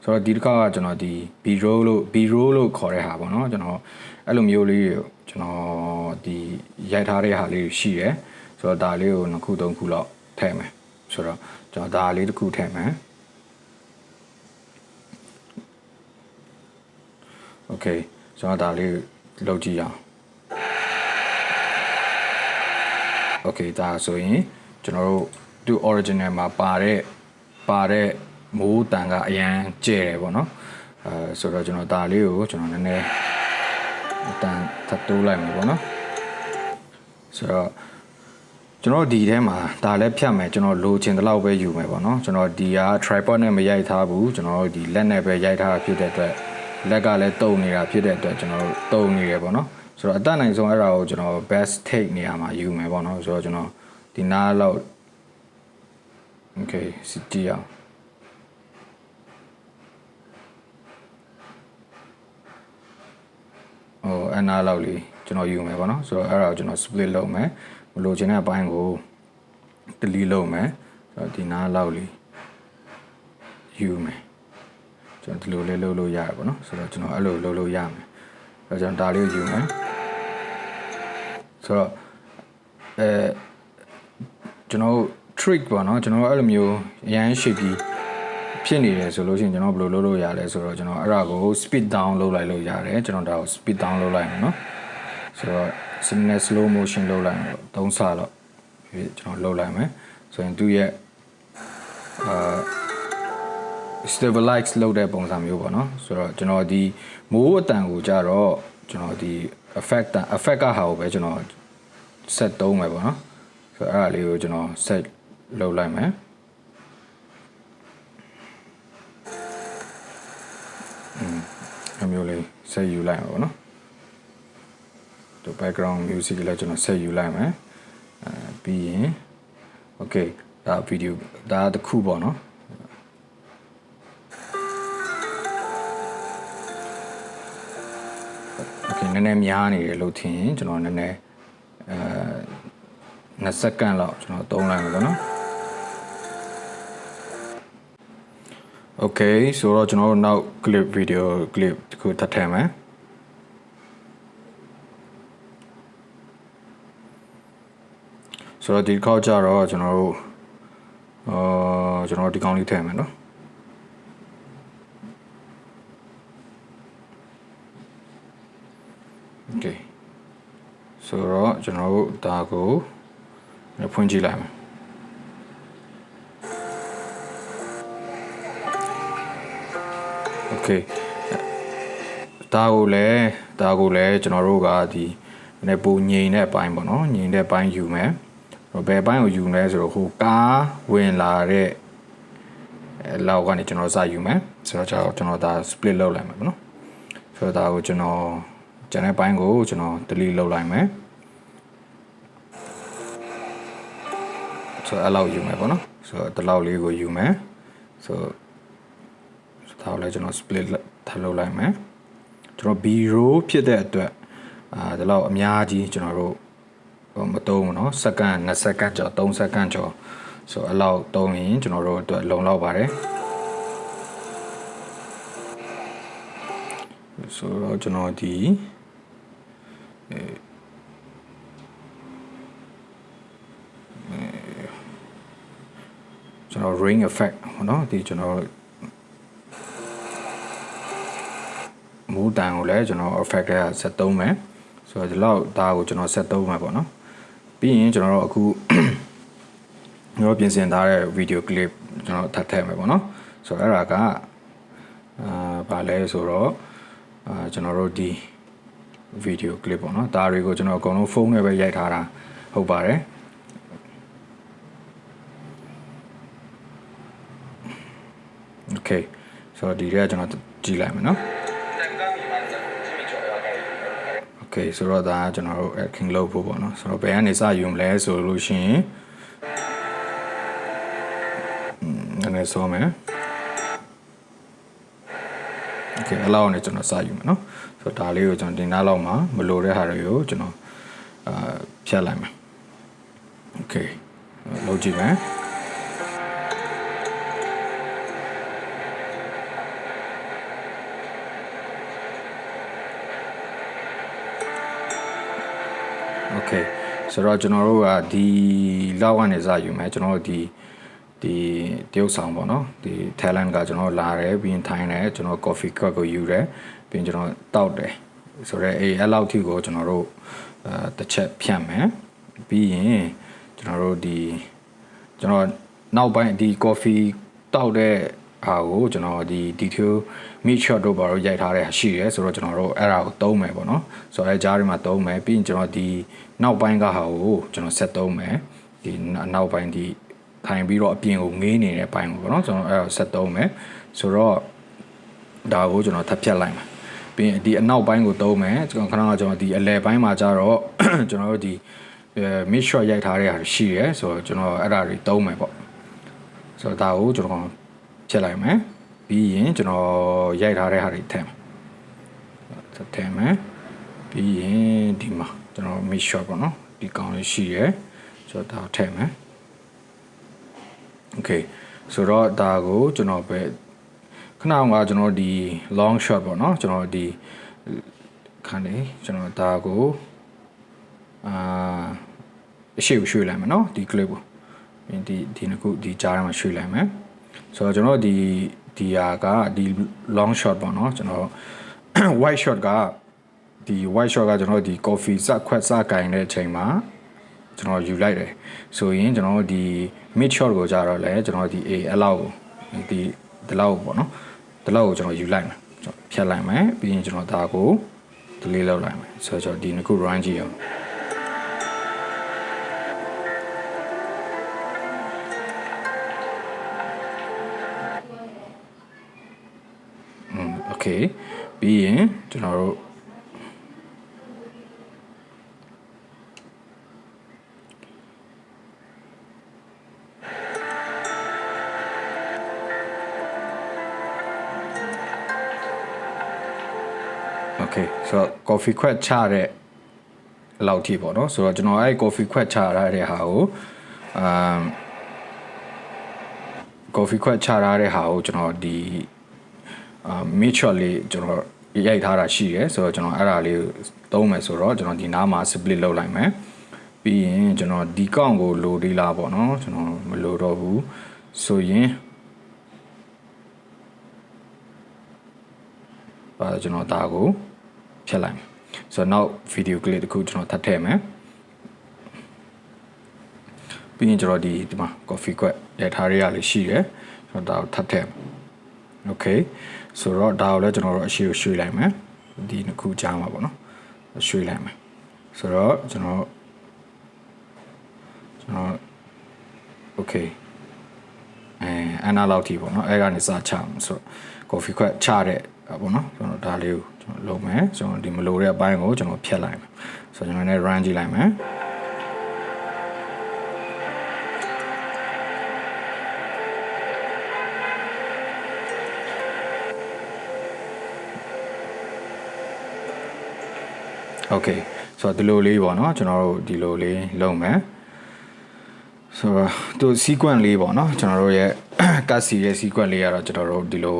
ဆိုတော့ဒီတစ်ခါကကျွန်တော်ဒီ B-roll လို့ခေါ်တဲ့ဟာပေါ့နော်ကျွန်တော်အဲ့လိုမျိုးလေးကျွန်တော်ဒီရိုက်ထားတဲ့ဟာလေးရှိတယ်ဆိုတော့ဒါလေးကို2ခု3ခုလောက်ထည့်မယ်ဆိုတော့ကျွန်တော်ဒါလေးတစ်ခုထည့်မယ်โอเคကျွန်တော်ဒါလေးလုပ်ကြည့်အောင်โอเคဒါဆိုရင်ကျွန်တော်တို့သူ original မှာပါတဲ့မိုးတန်ကအရန်ကျဲတယ်ပေါ့နော်ဆိုတော့ကျွန်တော်ဒါလေးကိုကျွန်တော်နည်းနည်းအတန်ထပ်တိုးလိုက်မယ်ပေါ့နော်ဆိုတော့ကျွန်တော်ဒီထဲမှာဒါလည်းဖြတ်မယ်ကျွန်တော်လိုချင်တဲ့လောက်ပဲယူမယ်ပေါ့နော်ကျွန်တော်ဒီက tripod နဲ့မရိုက်ထားဘူးကျွန်တော်ဒီလက်နဲ့ပဲရိုက်ထားတာဖြစ်တဲ့အတွက်လက်ကလည်းတုံနေတာဖြစ်တဲ့အတွက်ကျွန်တော်တုံနေတယ်ပေါ့နော်ဆိုတော့အတတ်နိုင်ဆုံးအဲ့ဒါကိုကျွန်တော် best take နေရာမှာယူမယ်ပေါ့နော်ဆိုတော့ကျွန်တော်ဒီနားလောက် okay စစ်ကြည့်အောင်အနားလောက်လေးကျွန်တော်ယူမယ်ပေါ့နော်ဆိုတော့အဲ့ဒါကိုကျွန်တော် split လုပ်မယ်မလိုချင်တဲ့အပိုင်းကို delete လုပ်မယ်ဆိုတော့ဒီနားလောက်လေးယူမယ်ကျွန်တော်ဒီလိုလေးလုပ်လို့ရတယ်ပေါ့နော်ဆိုတော့ကျွန်တော်အဲ့လိုလုပ်လို့ရမယ်ဆိုတော့ကျွန်တော်ဒါလေးကိုယူမယ်ဆိုတော့ကျွန်တော် trick ပေါ့နော်ကျွန်တော်အဲ့လိုမျိုးအရန်ရှိပြီးဖြစ်နေတယ်ဆိုလို့ရှိရင်ကျွန်တော်ဘယ်လိုလုပ်လို့ရလဲဆိုတော့ကျွန်တော်အဲ့ဒါကို speed down လုပ်လိုက်လို့ရတယ်ကျွန်တော်ဒါကို speed down လုပ်လိုက်မယ်နော်ဆိုတော့ slow motion လုပ်လိုက်မယ်3ဆလောက်ကျွန်တော်လုပ်လိုက်မယ်ဆိုရင်သူ့ရဲ့ stabilize လုပ်တဲ့ပုံစံမျိုးပေါ့နော်ဆိုတော့ကျွန်တော်ဒီမိုးအတန်ကိုကြတော့ကျွန်တော်ဒီ effect ကဟာကိုပဲကျွန်တော် set သုံးမယ်ပေါ့နော်ဆိုတော့အဲ့ဒါလေးကိုကျွန်တော် set လုပ်လိုက်မယ်အမျိုးလေး set ယူလိုက်ပါဘောနော်ဒီ background music လည်းကျွန်တော် set ယူလိုက်မယ်ပြီးရင် okay ဒါ video ဒါတစ်ခုပေါ့နော်okay နည်းနည်းများနေတယ်လို့ထင်ရင်ကျွန်တော်နည်းနည်း2စက္ကန့်လောက်ကျွန်တော်သုံးလိုက်မယ်ပေါ့နော်Okay ဆိုတော့ကျွန်တော်တို့နောက် video clip တခုထပ်ထည့်မယ်ဆိုတော့ဒီခေါက်ကြတော့ကျွန်တော်တို့ဒီကောင်းလေးထည့်မယ်နော် Okay ဆိုတော့ကျွန်တော်တို့ဒါကိုဖွင့်ကြည့်လိုက်မယ်Okay ဒါကိုလည်းကျွန်တော်တို့ကဒီနည်းပူငိန်တဲ့အပိုင်းပေါ့နော်ငိန်တဲ့အပိုင်းယူမယ်ဘယ်အပိုင်းကိုယူလဲဆိုတော့ဟိုကားဝင်လာတဲ့လောက်ကနေကျွန်တော်စယူမယ်ဆိုတော့ကျွန်တော်ဒါ split လုပ်လိုက်မယ်ပေါ့နော်ဆိုတော့ဒါကိုကျွန်တော်ကျန်တဲ့ပိုင်းကိုကျွန်တော် delete လုပ်လိုက်မယ်ဆိုတော့အဲ့လောက်ယူမယ်ပေါ့နော်ဆိုတော့ဒီလောက်လေးကိုယူမယ်ဆိုတော့ဒါလည်းကျွန်တော် split ထပ်လုပ်လိုက်မယ်ကျွန်တော် B-roll ဖြစ်တဲ့အတွက်ဒီလောက်အများကြီးကျွန်တော်တို့မသုံးဘူးเนาะစက္ကန့်2စက္ကန့်ကျော်3စက္ကန့်ကျော်ဆိုအဲ့လောက်သုံးရင်ကျွန်တော်တို့အတွက်လုံလောက်ပါတယ်ဆိုတော့ကျွန်တော်ဒီကျွန်တော် ring effect เนาะဒီကျွန်တော်မူတန်ကိုလည်းကျွန်တော် effect ကဆက်သုံးမယ်ဆိုတော့ဒီလောက်ဒါကိုကျွန်တော်ဆက်သုံးမှာပေါ့နော်ပြီးရင်ကျွန်တော်တို့အခုကျွန်တော်ပြင်ဆင်ထားတဲ့ video clip ကျွန်တော်ထပ်ထည့်မယ်ပေါ့နော်ဆိုတော့အဲ့ဒါကဘာလဲဆိုတော့ကျွန်တော်တို့ဒီ video clip ပေါ့နော်ဒါတွေကိုကျွန်တော်အကုန်လုံးဖုန်းနဲ့ပဲရိုက်ထားတာဟုတ်ပါတယ် okay ဆိုတော့ဒီထဲကကျွန်တော်ကြည့်လိုက်မယ်နော် Okay ဆိုတော့ဒါကျွန်တော်တို့ acting လုပ်ဖို့ပေါ့နော်ဆိုတော့ဘယ်ကနေစယူမလဲဆိုလို့ရှိရင်နည်းနည်းဆိုမယ် Okay အလောက်နဲ့ကျွန်တော်စယူမယ်နော်ဆိုတော့ဒါလေးကိုကျွန်တော်တင်သားလောက်မှာမလိုတဲ့ဟာတွေကိုကျွန်တော်ဖြတ်လိုက်မယ် Okay လုပ်ကြည့်မယ် okay ဆိုတော့ကျွန်တော်တို့ကဒီလောက်ကနေစယူမယ်ကျွန်တော်တို့ဒီတရုတ်ဆောင်ပေါ့နော်ဒီ Thailand ကကျွန်တော်လာတယ်ပြီးရင်ထိုင်းတယ်ကျွန်တော် coffee cup ကိုယူတယ်ပြီးရင်ကျွန်တော်တောက်တယ်ဆိုတော့အဲ့လောက်ထိကိုကျွန်တော်တို့တစ်ချက်ဖြတ်မယ်ပြီးရင်ကျွန်တော်တို့ကျွန်တော်နောက်ပိုင်းဒီ coffee တောက်တဲ့ဟာကိုကျွန်တော်ဒီ detail meat shot တို့ဘာလို့ရိုက်ထားတဲ့ဟာရှိတယ်ဆိုတော့ကျွန်တော်တို့အဲ့ဒါကိုသုံးမယ်ပေါ့နော်ဆိုတော့ကြားထဲမှာသုံးမယ်ပြီးရင်ကျွန်တော်ဒီနောက်ပိုင်းကဟာကိုကျွန်တော်ဆက်သုံးမယ်ဒီနောက်ပိုင်းဒီထိုင်ပြီးတော့အပြင်ကိုငေးနေတဲ့ပိုင်းကိုပေါ့နော်ကျွန်တော်အဲ့ဒါဆက်သုံးမယ်ဆိုတော့ဒါကိုကျွန်တော်ထပ်ဖြတ်လိုက်မှာပြီးရင်ဒီအနောက်ပိုင်းကိုသုံးမယ်ကျွန်တော်ခဏကကျွန်တော်ဒီအလယ်ပိုင်းမှာကျတော့ကျွန်တော်တို့ဒီ meat shot ရိုက်ထားတဲ့ဟာရှိရဲဆိုတော့ကျွန်တော်အဲ့ဒါတွေသုံးမယ်ပေါ့ဆိုတော့ဒါကိုကျွန်တော်ဖြတ်လိုက်မယ်ပြီးရင်ကျွန်တော်ရိုက်ထားတဲ့ဟာတွေထည့်မယ်ပြီးရင်ဒီမှာကျွန်တော် meat shot ပေါ့နော်ဒီကောင်လေးရှိရဲဆိုတော့ဒါထည့်မယ်okay ဆိုတော့ဒါကိုကျွန်တော်ပဲခဏကကျွန်တော်ဒီ long shot ပေါ့နော်ကျွန်တော်ဒီခဏလေးကျွန်တော်ဒါကိုအရှိကိုရွှေ့လိုက်မယ်နော်ဒီ clip ကိုဒီနှစ်ခုဒီကြားထဲမှာရွှေ့လိုက်မယ်ဆိုတော့ကျွန်တော်ဒီဟာကဒီ long shot ပေါ့နော်ကျွန်တော် white shot ကဒီ white shot ကကျွန်တော်ဒီ coffee စခွက်စကင်တဲ့အချိန်မှာကျွန်တော်ယူလိုက်တယ်ဆိုရင်ကျွန်တော်ဒီ mid shot ကိုကြတော့လဲကျွန်တော်ဒီအဲ့လောက်ကိုဒီလောက်ပေါ့နော်ဒီလောက်ကိုကျွန်တော်ယူလိုက်မယ်ဖြတ်လိုက်မယ်ပြီးရင်ကျွန်တော်ဒါကို delete လုပ်လိုက်မယ်ဆိုတော့ကျွန်တော်ဒီနှစ်ခု run ကြည့်အောင်โอเคပြီးရင်ကျွန်တော်တို့โอเคဆိုတော့ coffee ခွက်ချတဲ့လောက်ထိပေါ့နော်ဆိုတော့ကျွန်တော်အဲ့ coffee ခွက်ချရတဲ့ဟာကိုcoffee ခွက်ချရတဲ့ဟာကိုကျွန်တော်ဒီmeat shot လေးကျွန်တော်ရိုက်ထားတာရှိရဲဆိုတော့ကျွန်တော်အဲ့ဒါလေးကိုသုံးမယ်ဆိုတော့ကျွန်တော်ဒီနားမှာ split လုပ်လိုက်မယ်ပြီးရင်ကျွန်တော်ဒီကောင်ကိုလိုသေးလားပေါ့နော်ကျွန်တော်မလိုတော့ဘူးဆိုရင်ကျွန်တော်ဒါကိုဖြတ်လိုက်မယ်ဆိုတော့နောက် video clip တစ်ခုကျွန်တော်ထပ်ထည့်မယ်ပြီးရင်ကျွန်တော်ဒီမှာ coffee ခွက်ရိုက်ထားရလေးရှိတယ်ကျွန်တော်ဒါကိုထပ်ထည့်မယ် okay ဆိုတော့ဒါကိုလည်းကျွန်တော်တို့အရှိကိုရွှေ့လိုက်မယ်ဒီနှစ်ခုကြားမှာပေါ့နော်ရွှေ့လိုက်မယ်ဆိုတော့ကျွန်တော် okay အနာလောက်ထိပေါ့နော်အဲ့ကနေစချမှာဆိုတော့ coffee ခွက်ချတဲ့ပေါ့နော်ကျွန်တော်ဒါလေးကိုကျွန်တော်လုပ်မယ်ကျွန်တော်ဒီမလိုတဲ့အပိုင်းကိုကျွန်တော်ဖြတ်လိုက်မယ်ဆိုတော့ကျွန်တော်လည်း run ကြည့်လိုက်မယ်โอเคဆိုတော့ဒီလိုလေးပေါ့နော်ကျွန်တော်တို့ဒီလိုလေးလုပ်မယ်ဆိုတော့သူ sequence လေးပေါ့နော်ကျွန်တော်တို့ရဲ့ cut စီရဲ့ sequence လေးကတော့ကျွန်တော်တို့ဒီလို